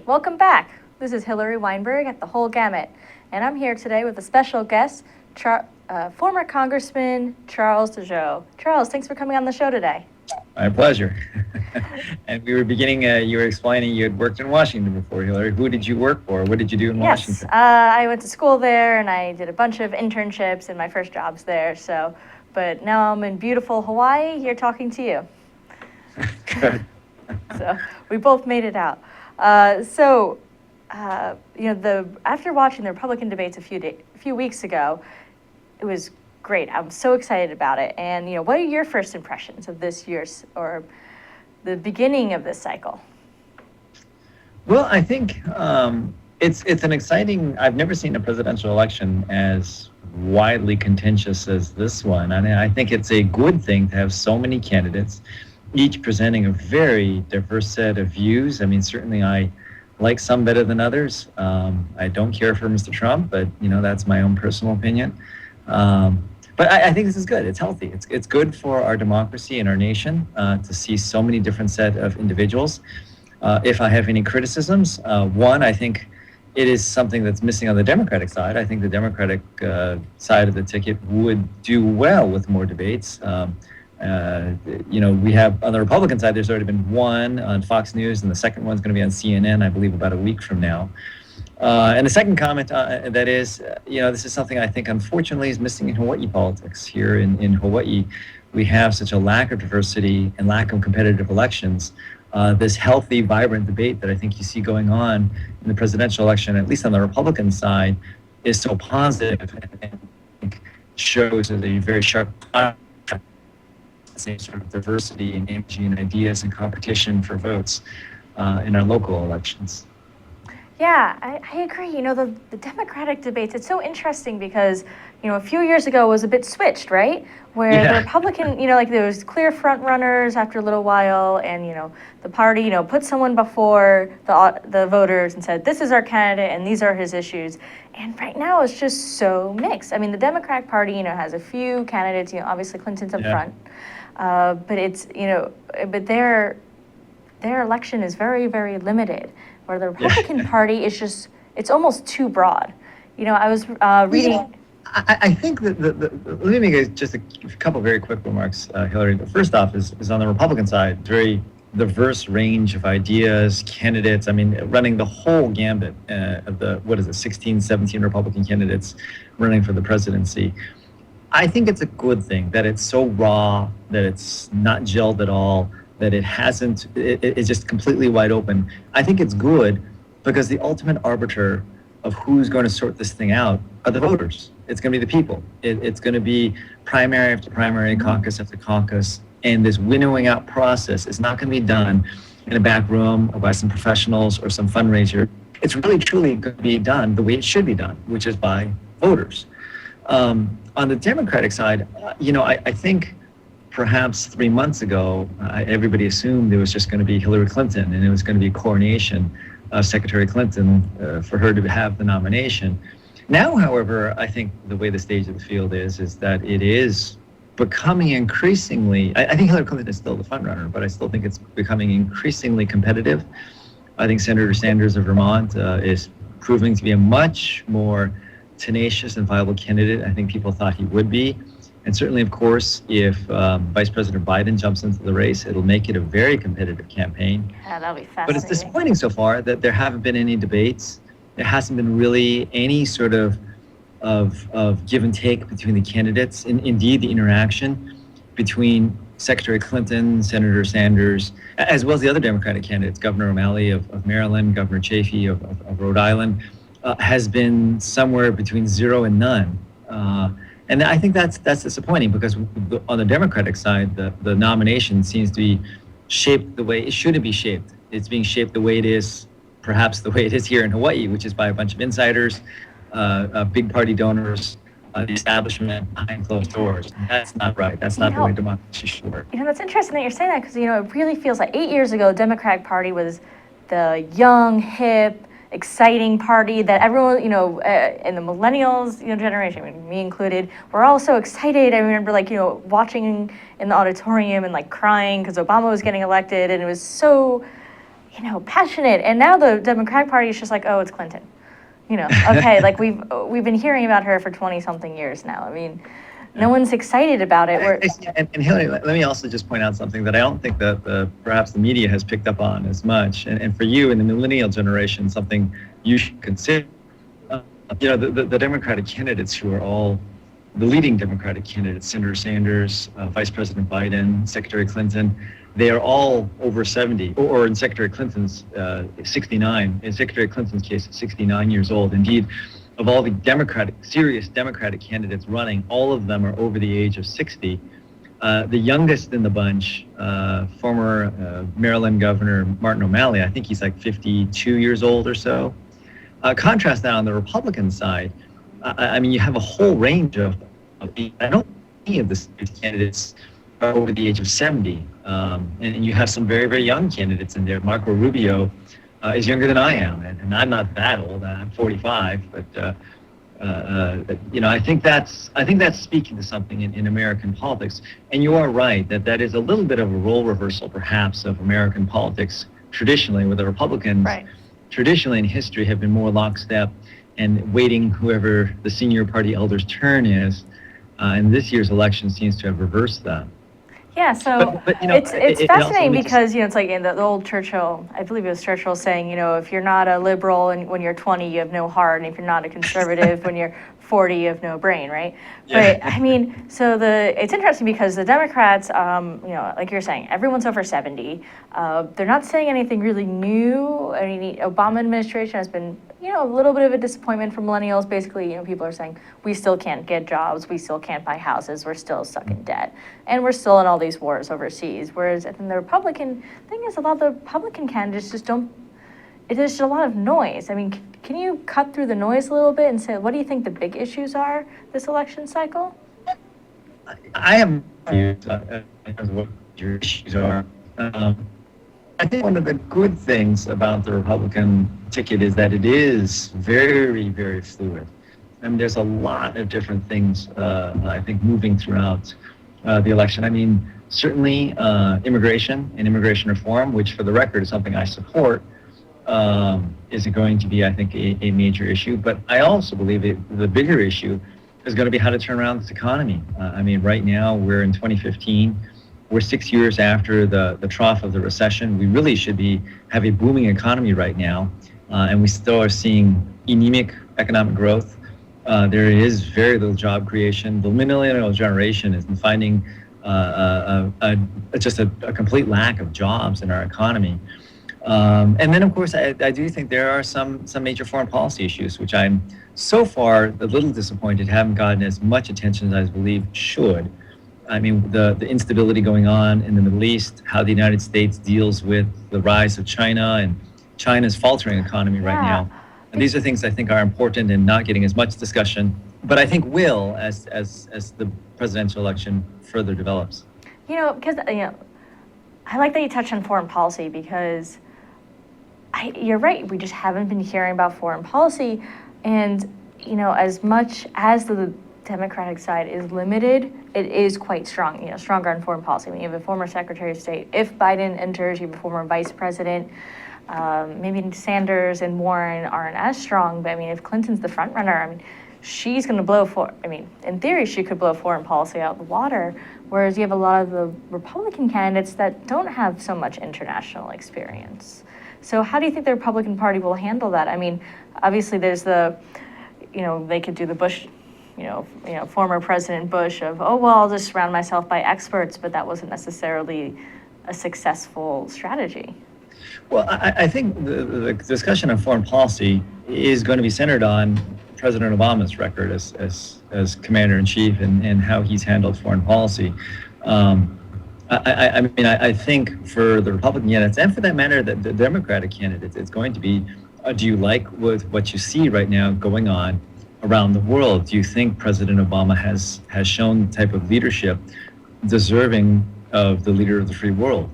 welcome back. This is Hillary Weinberg at The Whole Gamut, and I'm here today with a special guest, former Congressman Charles Djou. Charles, thanks for coming on the show today. My pleasure. And we were beginning, you were explaining you had worked in Washington before, Hillary. Who did you work for? What did you do in Washington? Yes, I went to school there, and I did a bunch of internships and my first jobs there. But now I'm in beautiful Hawaii, here talking to you. Good. So we both made it out. After watching the Republican debates a few weeks ago, it was great. I'm so excited about it. And what are your first impressions of this year's or the beginning of this cycle? Well, I think it's an exciting. I've never seen a presidential election as widely contentious as this one. I mean, I think it's a good thing to have so many candidates, each presenting a very diverse set of views. I mean, certainly I like some better than others. I don't care for Mr. Trump, but that's my own personal opinion. But I think this is good. It's healthy. It's good for our democracy and our nation to see so many different set of individuals. If I have any criticisms, one, I think it is something that's missing on the Democratic side. I think the Democratic side of the ticket would do well with more debates. We have on the Republican side, there's already been one on Fox News, and the second one's going to be on CNN, I believe, about a week from now. And the second comment that is, this is something I think unfortunately is missing in Hawaii politics. Here in Hawaii, we have such a lack of diversity and lack of competitive elections. This healthy, vibrant debate that I think you see going on in the presidential election, at least on the Republican side, is so positive and shows a very sharp same sort of diversity and energy and ideas and competition for votes in our local elections. Yeah, I agree. The Democratic debates, it's so interesting because, a few years ago it was a bit switched, right? Where the Republican, there was clear front runners after a little while, and, the party, put someone before the voters and said, this is our candidate and these are his issues. And right now it's just so mixed. I mean, the Democratic Party, has a few candidates, obviously Clinton's up front. But it's, but their election is very, very limited. Where the Republican Party is just, it's almost too broad. I was reading. I think that let me make just a couple very quick remarks, Hillary. The first off is on the Republican side, very diverse range of ideas, candidates. I mean, running the whole gambit of 16, 17 Republican candidates running for the presidency. I think it's a good thing that it's so raw, that it's not gelled at all, that it's just completely wide open. I think it's good because the ultimate arbiter of who's going to sort this thing out are the voters. It's going to be the people. It's going to be primary after primary, caucus after caucus. And this winnowing out process is not going to be done in a back room or by some professionals or some fundraiser. It's really, truly going to be done the way it should be done, which is by voters. On the Democratic side, I think perhaps 3 months ago, everybody assumed it was just going to be Hillary Clinton and it was going to be a coronation of Secretary Clinton for her to have the nomination. Now, however, I think the way the stage of the field is that it is becoming increasingly, I think Hillary Clinton is still the front runner, but I still think it's becoming increasingly competitive. I think Senator Sanders of Vermont is proving to be a much more tenacious and viable candidate. I think people thought he would be. And certainly, of course, if Vice President Biden jumps into the race, it'll make it a very competitive campaign. Yeah, that'll be fascinating. But it's disappointing so far that there haven't been any debates. There hasn't been really any sort of give and take between the candidates. Indeed, the interaction between Secretary Clinton, Senator Sanders, as well as the other Democratic candidates, Governor O'Malley of Maryland, Governor Chafee of Rhode Island, has been somewhere between zero and none. And I think that's disappointing because on the Democratic side, the nomination seems to be shaped the way it shouldn't be shaped. It's being shaped the way it is, perhaps the way it is here in Hawaii, which is by a bunch of insiders, big party donors, the establishment behind closed doors. And that's not right. That's not the way democracy should work. That's interesting that you're saying that because, it really feels like 8 years ago, the Democratic Party was the young, hip, exciting party that everyone, in the millennials, generation, me included, we're all so excited. I remember, watching in the auditorium and crying because Obama was getting elected, and it was so, passionate. And now the Democratic Party is just like, oh, it's Clinton. Okay, like we've been hearing about her for 20 something years now. I mean, no one's excited about it. And Hillary, let me also just point out something that I don't think that perhaps the media has picked up on as much. And for you in the millennial generation, something you should consider. The Democratic candidates who are all the leading Democratic candidates, Senator Sanders, Vice President Biden, Secretary Clinton, they are all over 70, or in Secretary Clinton's 69. In Secretary Clinton's case, 69 years old. Indeed, of all the serious Democratic candidates running, all of them are over the age of 60. The youngest in the bunch, former Maryland Governor Martin O'Malley, I think he's like 52 years old or so. Contrast that on the Republican side. I mean, you have a whole range of I don't think any of the candidates are over the age of 70. And you have some very, very young candidates in there. Marco Rubio is younger than I am, and I'm not that old. I'm 45, but I think that's speaking to something in American politics. And you are right that is a little bit of a role reversal, perhaps, of American politics traditionally, where the Republicans traditionally in history have been more lockstep and waiting whoever the senior party elder's turn is. And this year's election seems to have reversed that. Yeah, so it's fascinating because it's like in the old Churchill, I believe it was Churchill saying, if you're not a liberal and when you're 20, you have no heart, and if you're not a conservative when you're 40, you have no brain, right? Yeah. But I mean, so it's interesting because the Democrats, like you're saying, everyone's over 70. They're not saying anything really new. I mean, the Obama administration has been a little bit of a disappointment for millennials. Basically, people are saying we still can't get jobs, we still can't buy houses, we're still stuck in debt, and we're still in all these wars overseas. Whereas I think the Republican thing is a lot of the Republican candidates just don't. There's just a lot of noise. I mean, can you cut through the noise a little bit and say what do you think the big issues are this election cycle? I have views in terms of what your issues are. I think one of the good things about the Republican ticket is that it is very, very fluid. I mean, there's a lot of different things, I think, moving throughout the election. I mean, certainly immigration and immigration reform, which for the record is something I support, is going to be, I think, a major issue. But I also believe the bigger issue is going to be how to turn around this economy. I mean, right now we're in 2015. We're 6 years after the trough of the recession. We really should have a booming economy right now, and we still are seeing anemic economic growth. There is very little job creation. The millennial generation is finding just a complete lack of jobs in our economy. And then, of course, I do think there are some major foreign policy issues, which I'm so far a little disappointed haven't gotten as much attention as I believe should. I mean, the instability going on in the Middle East, how the United States deals with the rise of China and China's faltering economy right now. And these are things I think are important and not getting as much discussion, but I think will as the presidential election further develops. Because I like that you touched on foreign policy because you're right. We just haven't been hearing about foreign policy, and as much as the Democratic side is limited, it is quite strong, stronger on foreign policy. I mean, you have a former Secretary of State. If Biden enters, you have a former Vice President. Maybe Sanders and Warren aren't as strong, but I mean, if Clinton's the front runner, I mean, she's going to in theory, she could blow foreign policy out of the water, whereas you have a lot of the Republican candidates that don't have so much international experience. So how do you think the Republican Party will handle that? I mean, obviously there's they could do the Bush, former President Bush of, I'll just surround myself by experts, but that wasn't necessarily a successful strategy. Well, I think the discussion on foreign policy is going to be centered on President Obama's record as commander-in-chief and how he's handled foreign policy. I think for the Republican candidates, and for that matter, the Democratic candidates, it's going to be, do you like what you see right now going on around the world? Do you think President Obama has shown the type of leadership deserving of the leader of the free world?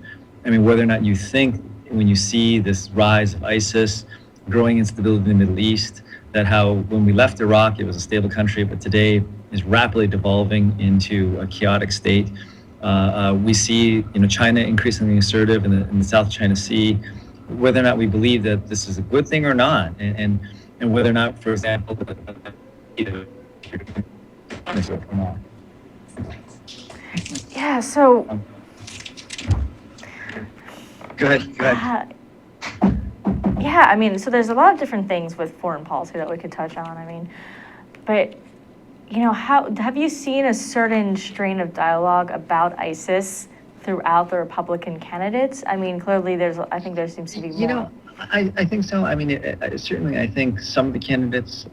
I mean, whether or not you think when you see this rise of ISIS, growing instability in the Middle East, that how when we left Iraq, it was a stable country, but today is rapidly devolving into a chaotic state. We see, China increasingly assertive in the South China Sea. whether or not we believe that this is a good thing or not, and whether or not, for example, Yeah, so go ahead. yeah, I mean, so there's a lot of different things with foreign policy that we could touch on. I mean, but how have you seen a certain strain of dialogue about ISIS throughout the Republican candidates? I mean, clearly I think there seems to be more. I think so. I mean, certainly, I think some of the candidates,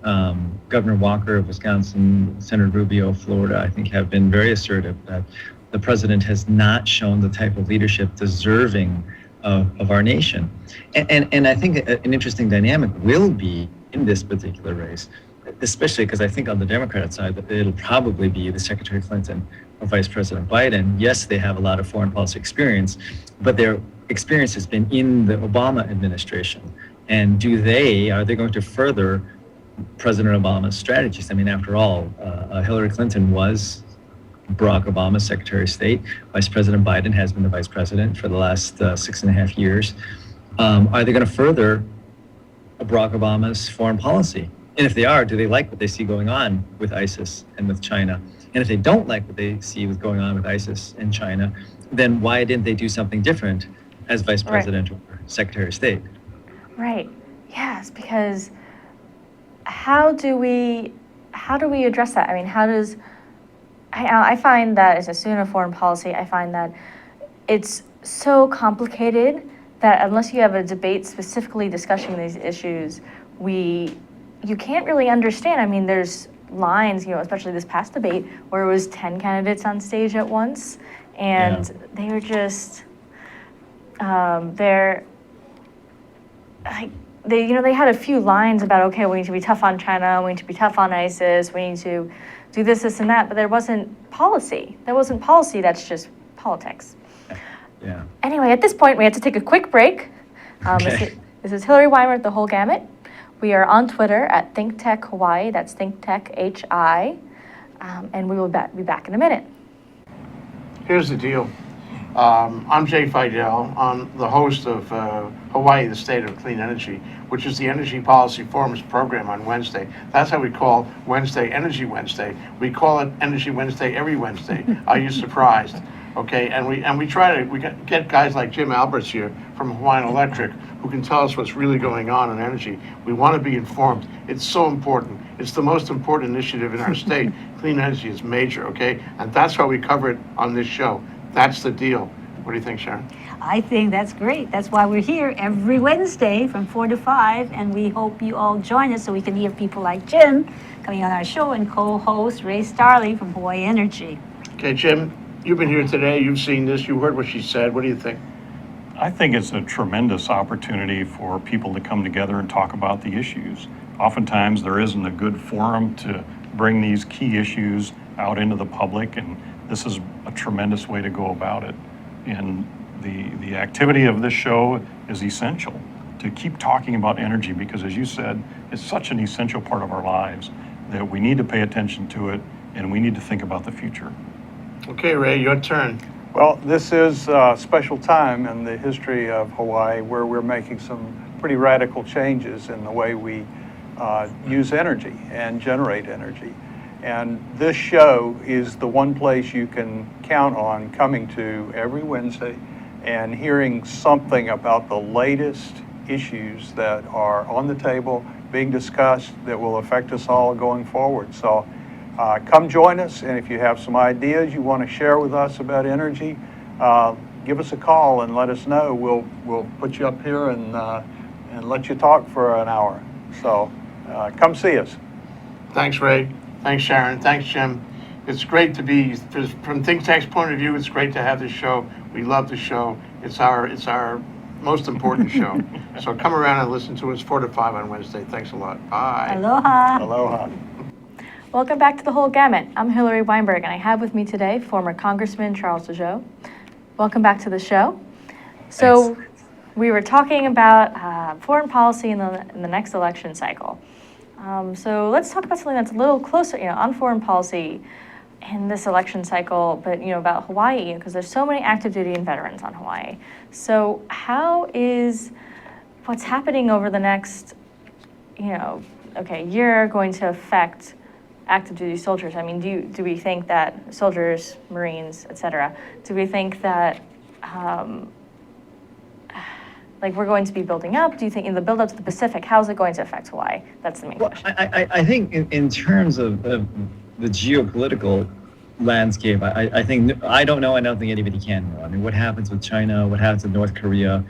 Governor Walker of Wisconsin, Senator Rubio of Florida, I think have been very assertive that the president has not shown the type of leadership deserving of our nation. And I think an interesting dynamic will be in this particular race, especially because I think on the Democrat side, that it'll probably be the Secretary Clinton or Vice President Biden. Yes, they have a lot of foreign policy experience, but their experience has been in the Obama administration. And are they going to further President Obama's strategies? I mean, after all, Hillary Clinton was Barack Obama's Secretary of State. Vice President Biden has been the vice president for the last 6.5 years. Are they going to further Barack Obama's foreign policy? And if they are, do they like what they see going on with ISIS and with China? And if they don't like what they see going on with ISIS and China, then why didn't they do something different as vice president or Secretary of State? Right. Yes, because how do we address that? I mean, I find that as a student of foreign policy, I find that it's so complicated that unless you have a debate specifically discussing these issues, you can't really understand. I mean, there's lines, especially this past debate where it was 10 candidates on stage at once, and they were just they had a few lines about, okay, we need to be tough on China, we need to be tough on ISIS, we need to do this, this, and that, but there wasn't policy. That's just politics. Yeah. Anyway, at this point, we have to take a quick break. Okay. This is Hillary Weimer, the whole gamut. We are on Twitter at ThinkTech Hawaii, that's ThinkTech HI, and we will be back in a minute. Here's the deal. I'm Jay Fidel. I'm the host of Hawaii, the State of Clean Energy, which is the Energy Policy Forum's program on Wednesday. That's how we call Wednesday Energy Wednesday. We call it Energy Wednesday every Wednesday. Are you surprised? Okay, and we get guys like Jim Alberts here from Hawaiian Electric who can tell us what's really going on in energy. We want to be informed. It's so important. It's the most important initiative in our state. Clean energy is major, okay? And that's why we cover it on this show. That's the deal. What do you think, Sharon? I think that's great. That's why we're here every Wednesday from 4 to 5, and we hope you all join us so we can hear people like Jim coming on our show and co-host Ray Starley from Hawaii Energy. Okay, Jim, you've been here today. You've seen this. You heard what she said. What do you think? I think it's a tremendous opportunity for people to come together and talk about the issues. Oftentimes, there isn't a good forum to bring these key issues out into the public, and this is a tremendous way to go about it. And the activity of this show is essential to keep talking about energy because, as you said, it's such an essential part of our lives that we need to pay attention to it and we need to think about the future. Okay, Ray, your turn. Well, this is a special time in the history of Hawaii where we're making some pretty radical changes in the way we use energy and generate energy. And this show is the one place you can count on coming to every Wednesday and hearing something about the latest issues that are on the table, being discussed, that will affect us all going forward. So come join us, and if you have some ideas you want to share with us about energy, give us a call and let us know. We'll put you up here and let you talk for an hour. So come see us. Thanks, Ray. Thanks, Sharon. Thanks, Jim. It's great to be, from ThinkTech's point of view, it's great to have this show. We love the show. It's our most important show. So come around and listen to us 4 to 5 on Wednesday. Thanks a lot. Bye. Aloha. Aloha. Welcome back to the whole gamut. I'm Hillary Weinberg, and I have with me today former Congressman Charles Djou. Welcome back to the show. So we were talking about foreign policy in the next election cycle. So let's talk about something that's a little closer, on foreign policy in this election cycle, but about Hawaii, because there's so many active duty and veterans on Hawaii. So how is what's happening over the next, year going to affect active duty soldiers? I mean, do we think that soldiers, Marines, et cetera, do we think that, we're going to be building up? Do you think in the build up to the Pacific, how's it going to affect Hawaii? That's the main question. I think in terms of the geopolitical landscape, I think, I don't know, I don't think anybody can know. I mean, what happens with China, what happens with North Korea,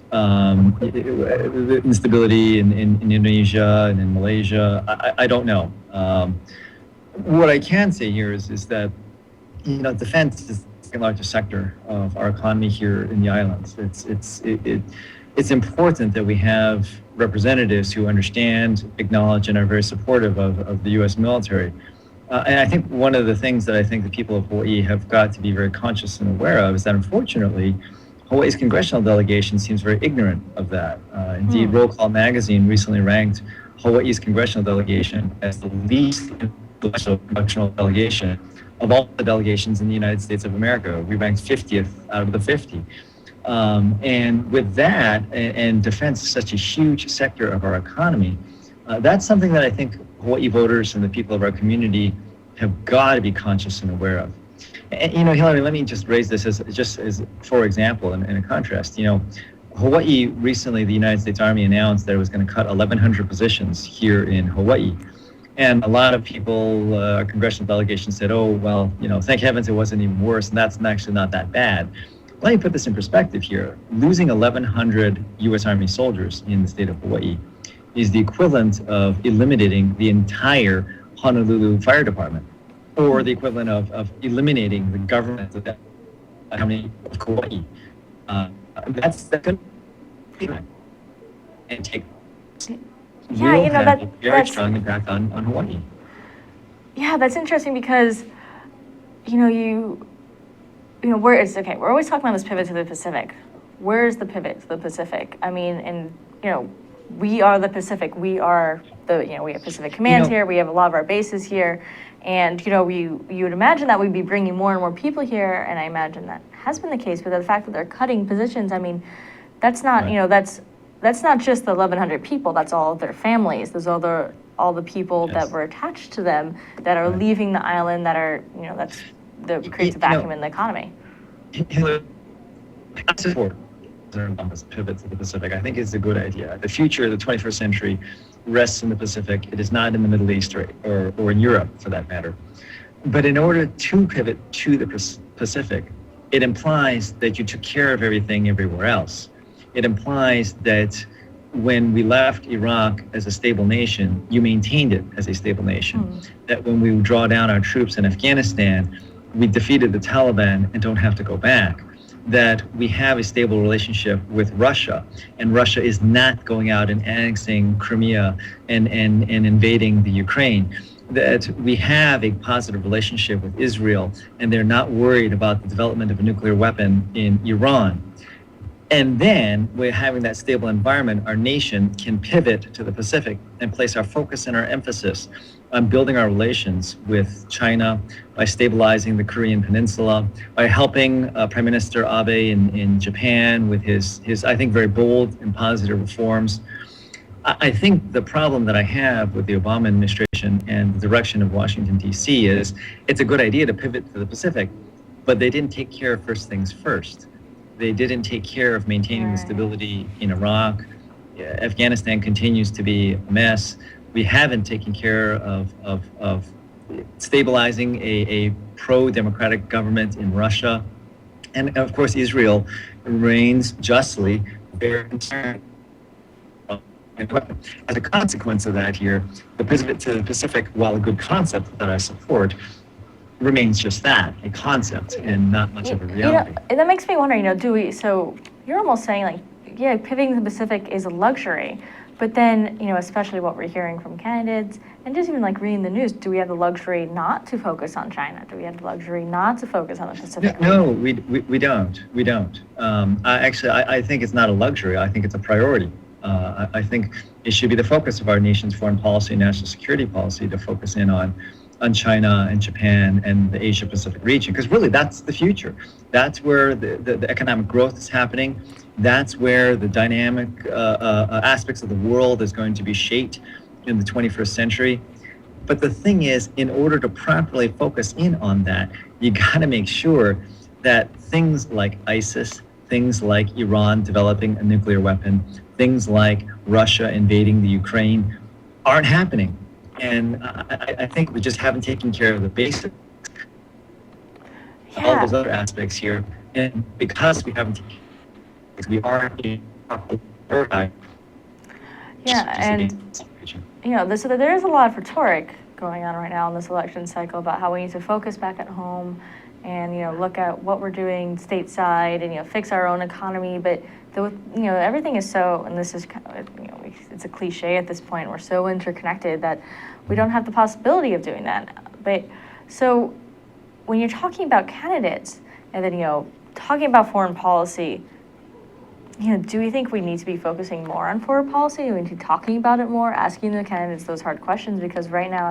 the instability in Indonesia and in Malaysia, I don't know. What I can say here is that, defense is the second largest sector of our economy here in the islands. It's important that we have representatives who understand, acknowledge, and are very supportive of the U.S. military. And I think one of the things that I think the people of Hawaii have got to be very conscious and aware of is that, unfortunately, Hawaii's congressional delegation seems very ignorant of that. Indeed, Roll Call magazine recently ranked Hawaii's congressional delegation as the least influential congressional delegation of all the delegations in the United States of America. We ranked 50th out of the 50. And with that, and defense is such a huge sector of our economy, that's something that I think Hawaii voters and the people of our community have got to be conscious and aware of. And, Hillary, let me just raise this as for example, in a contrast. Hawaii recently, the United States Army announced that it was going to cut 1,100 positions here in Hawaii. And a lot of people, congressional delegations said, oh, well, thank heavens it wasn't even worse, and that's actually not that bad. Let me put this in perspective here. Losing 1,100 U.S. Army soldiers in the state of Hawaii is the equivalent of eliminating the entire Honolulu Fire Department, or the equivalent of eliminating the government of Kauai. That's going to and take very strong impact on Hawaii. Yeah, that's interesting because, where it's okay. We're always talking about this pivot to the Pacific. Where's the pivot to the Pacific? I mean, and we are the Pacific. We are we have Pacific Command here. We have a lot of our bases here. And, you would imagine that we'd be bringing more and more people here. And I imagine that has been the case. But the fact that they're cutting positions, I mean, that's not, right. That's not just the 1,100 people. That's all of their families. Those are all the people that were attached to them that are leaving the island that are, that creates a vacuum in the economy. I support this pivot to the Pacific. I think it's a good idea. The future of the 21st century rests in the Pacific. It is not in the Middle East or in Europe, for that matter. But in order to pivot to the Pacific, it implies that you took care of everything everywhere else. It implies that when we left Iraq as a stable nation, you maintained it as a stable nation. That when we draw down our troops in Afghanistan, we defeated the Taliban and don't have to go back. That we have a stable relationship with Russia, and Russia is not going out and annexing Crimea and invading the Ukraine. That we have a positive relationship with Israel, and they're not worried about the development of a nuclear weapon in Iran. And then, we're having that stable environment, our nation can pivot to the Pacific and place our focus and our emphasis on building our relations with China, by stabilizing the Korean Peninsula, by helping Prime Minister Abe in Japan with his I think, very bold and positive reforms. I think the problem that I have with the Obama administration and the direction of Washington, D.C. is it's a good idea to pivot to the Pacific, but they didn't take care of first things first. They didn't take care of maintaining the stability in Iraq. Afghanistan continues to be a mess. We haven't taken care of stabilizing a pro-democratic government in Russia. And of course, Israel remains justly very concerned. As a consequence of that here, the pivot to the Pacific, while a good concept that I support, remains just that, a concept and not much of a reality. And that makes me wonder, so you're almost saying pivoting to the Pacific is a luxury, but then, especially what we're hearing from candidates and just even reading the news, do we have the luxury not to focus on China? Do we have the luxury not to focus on the Pacific? No, we don't. We don't. I think it's not a luxury. I think it's a priority. I think it should be the focus of our nation's foreign policy and national security policy to focus in on China and Japan and the Asia Pacific region, because really that's the future. That's where the economic growth is happening. That's where the dynamic aspects of the world is going to be shaped in the 21st century. But the thing is, in order to properly focus in on that, you got to make sure that things like ISIS, things like Iran developing a nuclear weapon, things like Russia invading the Ukraine aren't happening. And I think we just haven't taken care of the basics, all Yeah. those other aspects here. And because we haven't, we are in Yeah, and there is a lot of rhetoric going on right now in this election cycle about how we need to focus back at home and look at what we're doing stateside and fix our own economy. But everything is so, and this is kind of, it's a cliche at this point. We're so interconnected that we don't have the possibility of doing that. But so when you're talking about candidates and then talking about foreign policy, do we think we need to be focusing more on foreign policy? Do we need to be talking about it more, asking the candidates those hard questions? Because right now,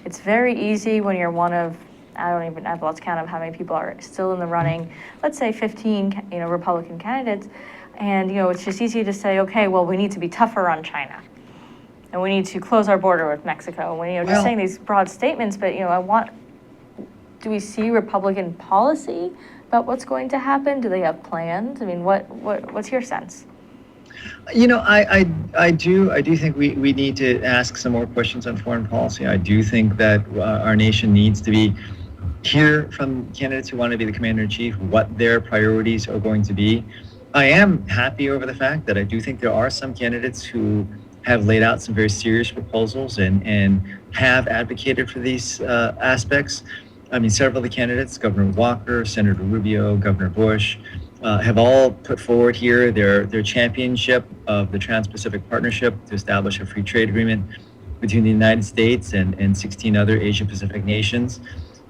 it's very easy when you're one of, I don't even have lost count of how many people are still in the running, let's say 15, Republican candidates, and, it's just easy to say, okay, well, we need to be tougher on China, and we need to close our border with Mexico. When, just saying these broad statements, but, do we see Republican policy about what's going to happen? Do they have plans? What's your sense? I do think we need to ask some more questions on foreign policy. I do think that our nation needs to hear from candidates who want to be the commander-in-chief what their priorities are going to be. I am happy over the fact that I do think there are some candidates who have laid out some very serious proposals and have advocated for these aspects. Several of the candidates, Governor Walker, Senator Rubio, Governor Bush, have all put forward here their championship of the Trans-Pacific Partnership to establish a free trade agreement between the United States and 16 other Asia-Pacific nations.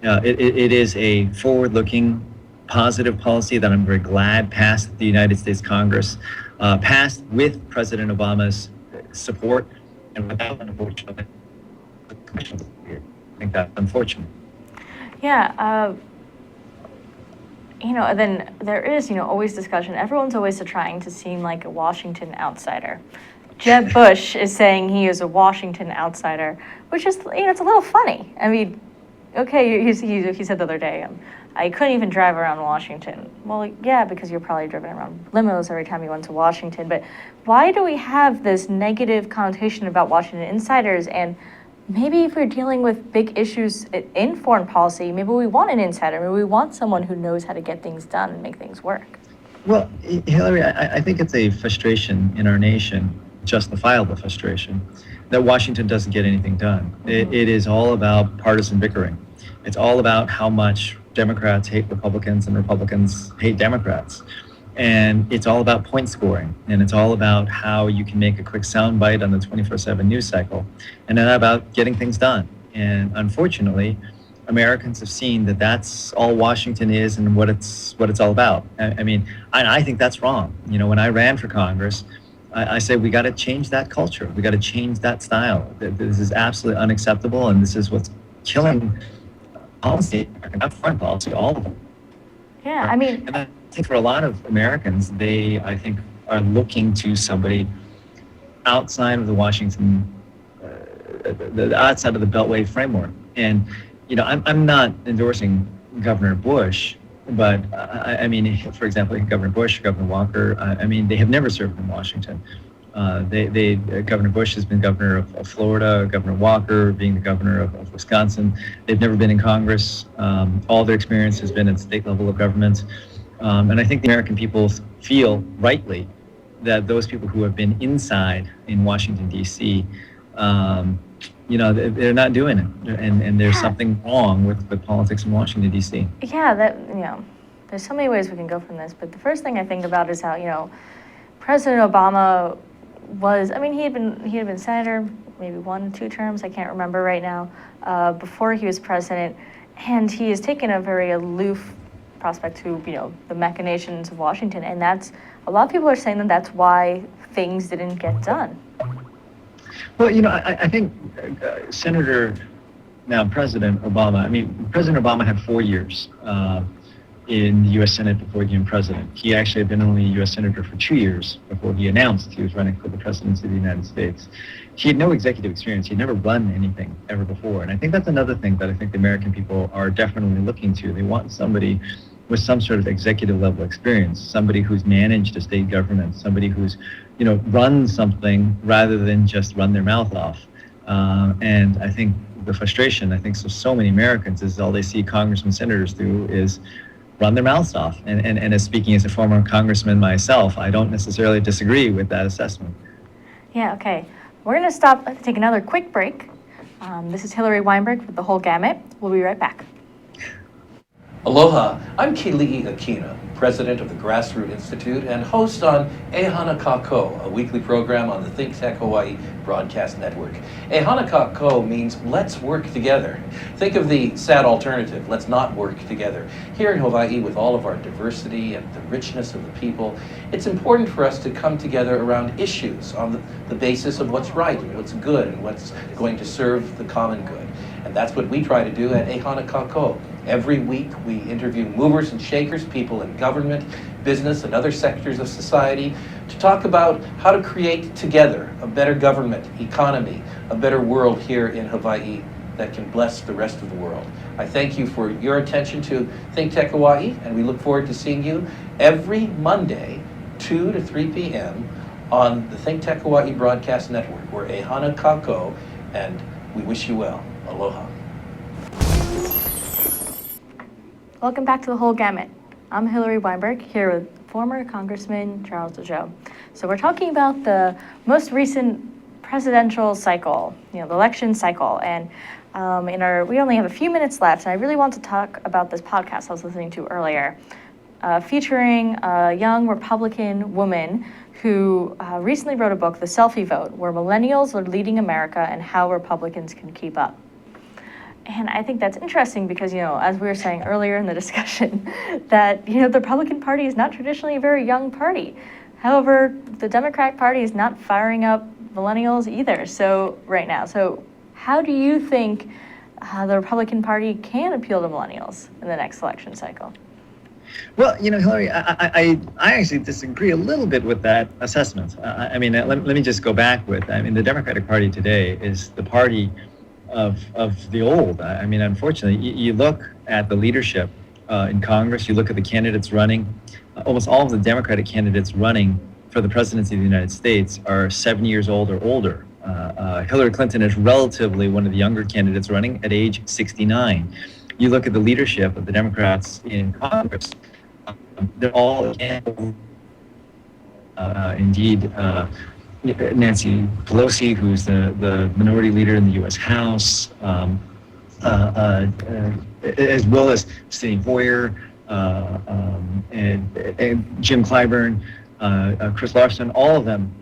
It is a forward-looking, positive policy that I'm very glad passed the United States Congress, passed with President Obama's support, and without, unfortunately, the Commission. I think that's unfortunate. Yeah, then there is, always discussion. Everyone's always trying to seem like a Washington outsider. Jeb Bush is saying he is a Washington outsider, which is, it's a little funny. Okay, he said the other day, I couldn't even drive around Washington. Well, yeah, because you're probably driven around limos every time you went to Washington. But why do we have this negative connotation about Washington insiders? And maybe if we're dealing with big issues in foreign policy, maybe we want an insider. Maybe we want someone who knows how to get things done and make things work. Well, Hillary, I think it's a frustration in our nation, justifiable frustration, that Washington doesn't get anything done. Mm-hmm. It is all about partisan bickering. It's all about how much Democrats hate Republicans and Republicans hate Democrats. And it's all about point scoring, and it's all about how you can make a quick soundbite on the 24/7 news cycle, and then about getting things done. And unfortunately, Americans have seen that that's all Washington is and what it's all about. I think that's wrong. When I ran for Congress, I said we got to change that culture. We got to change that style. This is absolutely unacceptable, and this is what's killing policy, not foreign policy, all of them. Yeah, And I think for a lot of Americans, they, I think, are looking to somebody outside of the Washington, outside of the Beltway framework. And, I'm not endorsing Governor Bush, but for example, Governor Bush, Governor Walker, they have never served in Washington. Governor Bush has been governor of Florida, Governor Walker being the governor of Wisconsin. They've never been in Congress. All their experience has been at state level of government. And I think the American people feel rightly that those people who have been inside in Washington, D.C., they're not doing it. And there's something wrong with politics in Washington, D.C. Yeah, there's so many ways we can go from this. But the first thing I think about is how, President Obama was, he had been senator maybe 1-2 terms, I can't remember right now, before he was president, and he has taken a very aloof prospect to, the machinations of Washington, and that's, a lot of people are saying that that's why things didn't get done. Well, I think Senator, now President Obama, President Obama had 4 years in the U.S. Senate before he became president. He actually had been only a U.S. Senator for 2 years before he announced he was running for the presidency of the United States. He had no executive experience. He'd never run anything ever before. And I think that's another thing that I think the American people are definitely looking to. They want somebody with some sort of executive level experience, somebody who's managed a state government, somebody who's, run something rather than just run their mouth off. And I think the frustration, so many Americans is all they see congressmen, senators do is run their mouths off. And as speaking as a former congressman myself, I don't necessarily disagree with that assessment. Yeah, okay. We're going to stop, take another quick break. This is Hillary Weinberg with The Whole Gamut. We'll be right back. Aloha, I'm Keli'i Akina, president of the Grassroots Institute and host on Ehana Kako, a weekly program on the ThinkTech Hawaii broadcast network. Ehana Kako means let's work together. Think of the sad alternative, let's not work together. Here in Hawaii, with all of our diversity and the richness of the people, it's important for us to come together around issues on the basis of what's right and what's good and what's going to serve the common good. And that's what we try to do at Ehana Kako. Every week, we interview movers and shakers, people in government, business, and other sectors of society to talk about how to create together a better government, economy, a better world here in Hawaii that can bless the rest of the world. I thank you for your attention to ThinkTech Hawaii, and we look forward to seeing you every Monday, 2 to 3 p.m. on the ThinkTech Hawaii Broadcast Network. We're Ehana Kako, and we wish you well. Aloha. Welcome back to The Whole Gamut. I'm Hillary Weinberg, here with former Congressman Charles Djou. So we're talking about the most recent presidential cycle, the election cycle. And we only have a few minutes left, and I really want to talk about this podcast I was listening to earlier, featuring a young Republican woman who recently wrote a book, The Selfie Vote, where millennials are leading America and how Republicans can keep up. And I think that's interesting because, as we were saying earlier in the discussion, that, the Republican Party is not traditionally a very young party. However, the Democratic Party is not firing up millennials either, right now. So how do you think the Republican Party can appeal to millennials in the next election cycle? Well, Hillary, I actually disagree a little bit with that assessment. Let me just go back with, the Democratic Party today is the party of the old. Unfortunately, you look at the leadership in Congress, you look at the candidates running, almost all of the Democratic candidates running for the presidency of the United States are 7 years old or older. Hillary Clinton is relatively one of the younger candidates running at age 69. You look at the leadership of the Democrats in Congress, they're all indeed Nancy Pelosi, who's the minority leader in the U.S. House, as well as Steny Hoyer, and Jim Clyburn, Chris Larson, all of them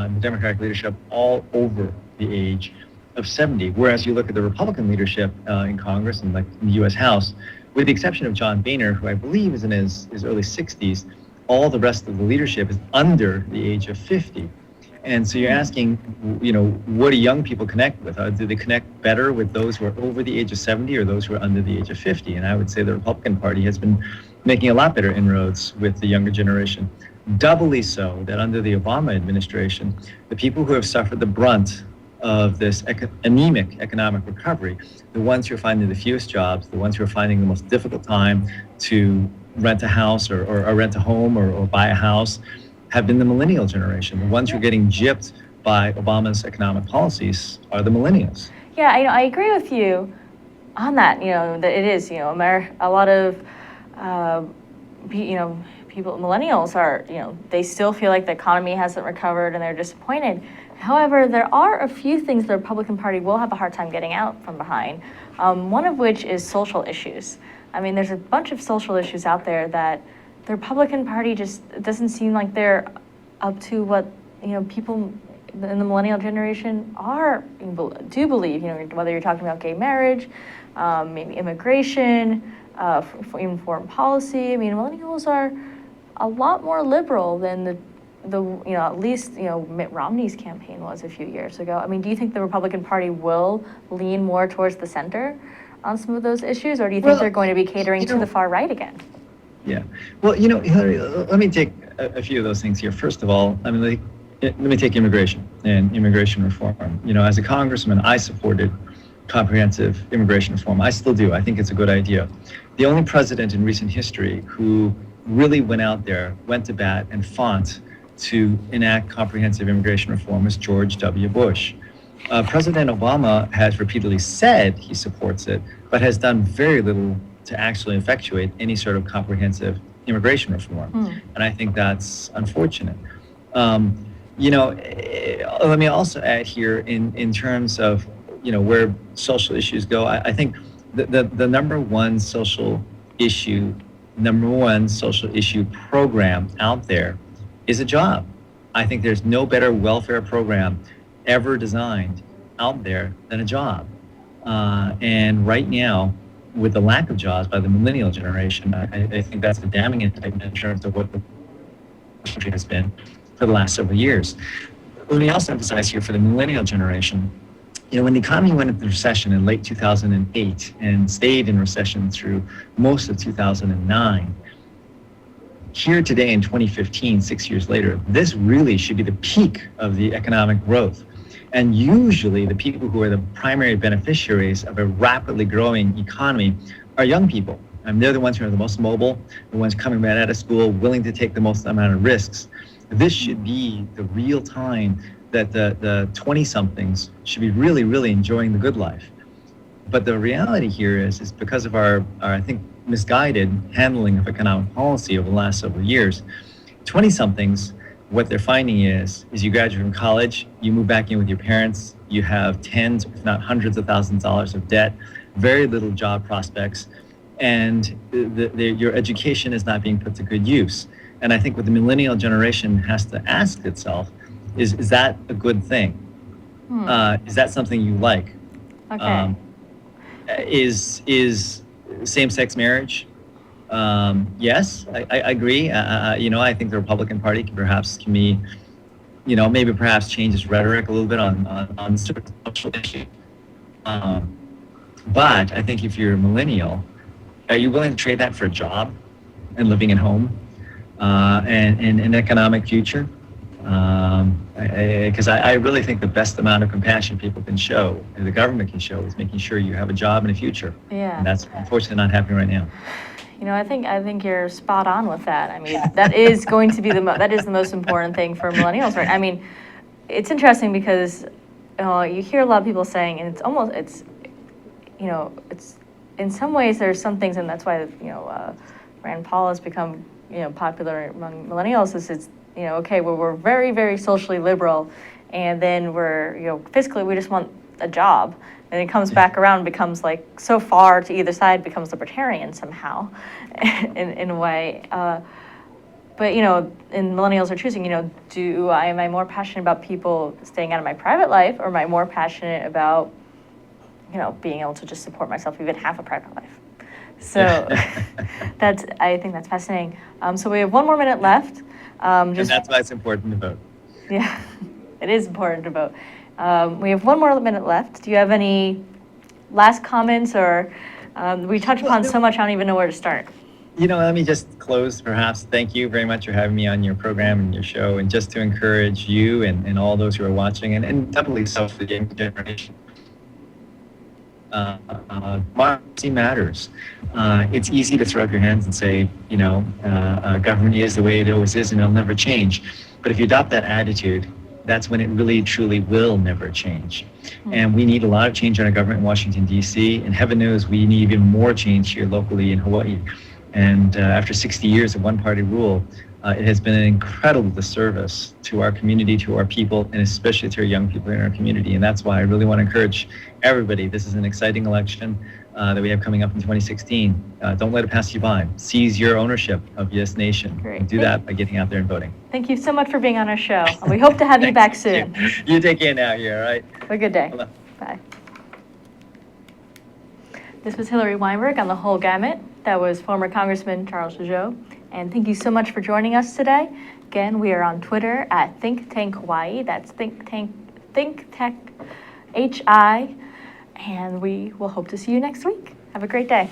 in the Democratic leadership, all over the age of 70. Whereas you look at the Republican leadership in Congress and in the U.S. House, with the exception of John Boehner, who I believe is in his early 60s, all the rest of the leadership is under the age of 50. And so you're asking, what do young people connect with? Do they connect better with those who are over the age of 70 or those who are under the age of 50? And I would say the Republican Party has been making a lot better inroads with the younger generation. Doubly so that under the Obama administration, the people who have suffered the brunt of this anemic economic recovery, the ones who are finding the fewest jobs, the ones who are finding the most difficult time to rent a house or rent a home or buy a house, have been the millennial generation. The ones who are getting gypped by Obama's economic policies are the millennials. Yeah, I agree with you on that. That it is, a lot of, people, millennials are, they still feel like the economy hasn't recovered and they're disappointed. However, there are a few things the Republican Party will have a hard time getting out from behind. One of which is social issues. There's a bunch of social issues out there that the Republican Party just doesn't seem like they're up to what people in the millennial generation do believe. Whether you're talking about gay marriage, maybe immigration, even foreign policy. Millennials are a lot more liberal than at least Mitt Romney's campaign was a few years ago. Do you think the Republican Party will lean more towards the center on some of those issues, or do you think they're going to be catering to the far right again? Yeah. Well, Hillary, let me take a few of those things here. First of all, I mean, let me take immigration and immigration reform. As a congressman, I supported comprehensive immigration reform. I still do. I think it's a good idea. The only president in recent history who really went out there, went to bat, and fought to enact comprehensive immigration reform was George W. Bush. President Obama has repeatedly said he supports it, but has done very little to actually effectuate any sort of comprehensive immigration reform. And I think that's unfortunate. Let me also add here in terms of where social issues go. I think the number one social issue program out there is a job. I think there's no better welfare program ever designed out there than a job. And right now, with the lack of jobs by the millennial generation, I think that's a damning indictment in terms of what the country has been for the last several years. Let me also emphasize here for the millennial generation, when the economy went into recession in late 2008 and stayed in recession through most of 2009, here today in 2015, 6 years later, this really should be the peak of the economic growth. And usually the people who are the primary beneficiaries of a rapidly growing economy are young people. And they're the ones who are the most mobile, the ones coming right out of school, willing to take the most amount of risks. This should be the real time that the 20-somethings should be really, really enjoying the good life. But the reality here is because of our, I think, misguided handling of economic policy over the last several years, 20-somethings, what they're finding is you graduate from college, you move back in with your parents, you have tens, if not hundreds of thousands of dollars of debt, very little job prospects, and your education is not being put to good use. And I think what the millennial generation has to ask itself is that a good thing? Is that something you like? Okay. Is same-sex marriage? Yes, I agree. I think the Republican Party can be, maybe perhaps change its rhetoric a little bit on certain social issues. But I think if you're a millennial, are you willing to trade that for a job and living at home and an economic future? Because I really think the best amount of compassion people can show, and the government can show, is making sure you have a job and a future. Yeah. And that's unfortunately not happening right now. I think you're spot on with that. I mean, that is going to be that is the most important thing for millennials, right? I mean, it's interesting because you hear a lot of people saying, and it's in some ways there's some things, and that's why Rand Paul has become popular among millennials. It's okay, well, we're very, very socially liberal, and then we're fiscally we just want a job. And it comes back around, becomes like so far to either side, becomes libertarian somehow, in a way. But and millennials are choosing. Am I more passionate about people staying out of my private life, or am I more passionate about being able to just support myself, even half a private life? So I think that's fascinating. So we have 1 more minute left. And that's why it's important to vote. Yeah, it is important to vote. We have 1 more minute left. Do you have any last comments, or we touched upon so much, I don't even know where to start. Let me just close, perhaps. Thank you very much for having me on your program and your show, and just to encourage you and all those who are watching, and doubly so for the young generation. Democracy matters. It's easy to throw up your hands and say, government is the way it always is and it'll never change. But if you adopt that attitude, that's when it really, truly will never change. And we need a lot of change in our government in Washington, D.C., and heaven knows we need even more change here locally in Hawaii. And after 60 years of one-party rule, it has been an incredible disservice to our community, to our people, and especially to our young people in our community. And that's why I really want to encourage everybody. This is an exciting election that we have coming up in 2016. Don't let it pass you by. Seize your ownership of this nation. Great. And do that by getting out there and voting. Thank you so much for being on our show. We hope to have you back soon. You take care now here, all right? Have a good day. Bye-bye. Bye. This was Hillary Weinberg on The Whole Gamut. That was former Congressman Charles Djou. And thank you so much for joining us today. Again, we are on Twitter at ThinkTech Hawaii. That's ThinkTech HI. And we will hope to see you next week. Have a great day.